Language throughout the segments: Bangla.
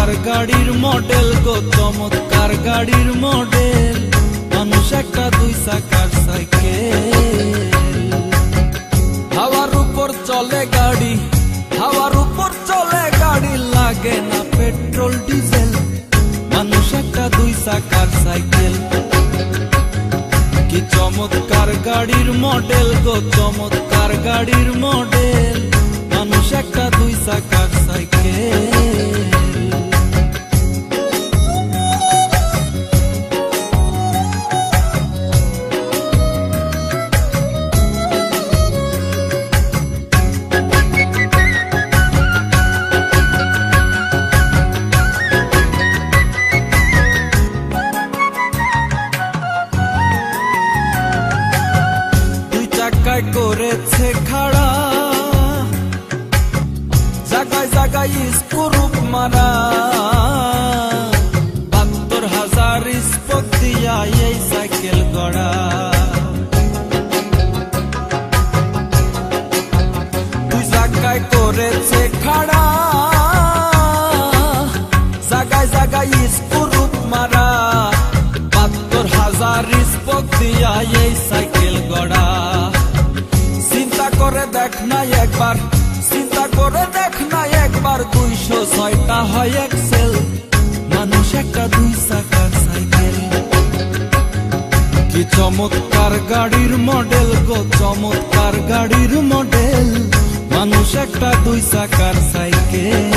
চমৎকার গাড়ির মডেল গো চমৎকার গাড়ির মডেল মানুষ একটা দুই চাকার সাইকেল হাওয়ার উপর চলে গাড়ি হাওয়ার উপর চলে গাড়ি লাগে না পেট্রোল ডিজেল মানুষ একটা দুই চাকার সাইকেল কি চমৎকার গাড়ির মডেল গো চমৎকার গাড়ির মডেল মানুষ একটা দুই চাকার সাইকেল করেছে খাড়া জায়গায় জায়গায় স্ক্রুপ মারা ৭২,০০০ স্পোক দিয়া এই সাইকেল গড়া দুই জায়গায় করেছে খাড়া জায়গায় জায়গায় স্ক্রুপ মারা ৭২,০০০ স্পোক দিয়া এই সাইকেল গড়া চিন্তা করে দেখ না একবার চিন্তা করে দেখ না একবার ২০৬টা হয় এক্সেল মানুষ একটা দুই চাকার সাইকেল কি চমৎকার গাড়ির মডেল গো চমৎকার গাড়ির মডেল মানুষ একটা দুই চাকার সাইকেল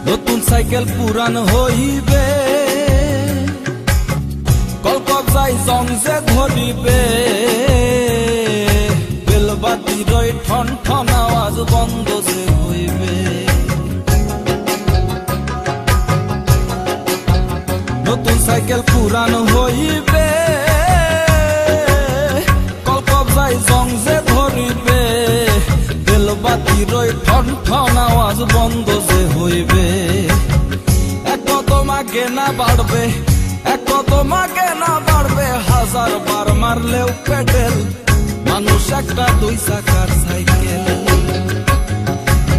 নতুন সাইকেল পুরান হইবে কলকবজাই জংজে ধরিবে বেলবাতির ঠন ঠন আওয়াজ বন্ধ যে হইবে নতুন সাইকেল পুরান হইবে কলকবজাই জংজে ধরিবে বেলবাতির ঠন ঠন আওয়াজ বন্ধ যে হইবে এক তোমাকে না বাড়বে এক তোমাকে না বাড়বে ১০০০ বার মারলেও পেডেল মানুষ একটা দুই চাকার সাইকেল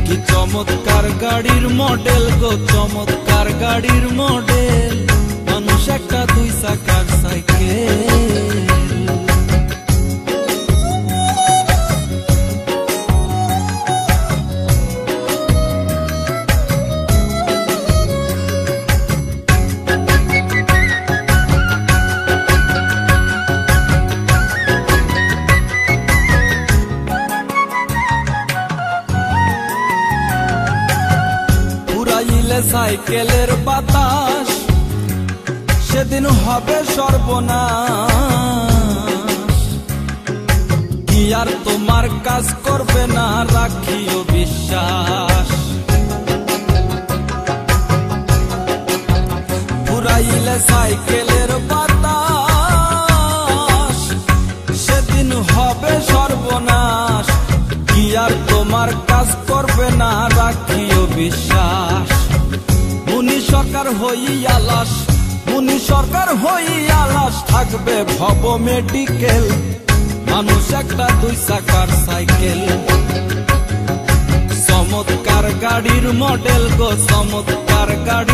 কি চমৎকার গাড়ির মডেল গো চমৎকার গাড়ির মডেল মানুষ একটা দুই চাকার সাইকেল সাইকেলের বাতাস সেদিন হবে সর্বনাশ কি আর তোমার কাজ করবে না রাখিও বিশ্বাস পুরাইলে সাইকেলের বাতাস সেদিন হবে সর্বনাশ কি আর তোমার কাজ করবে না রাখিও বিশ্বাস মুনি সরকার হইয়া লাশ মুনি সরকার হইয়া লাশ থাকবে ভব মেডিকেল মানুষ একটা দুই চাকার সাইকেল চমৎকার গাড়ির মডেল গো চমৎকার গাড়ি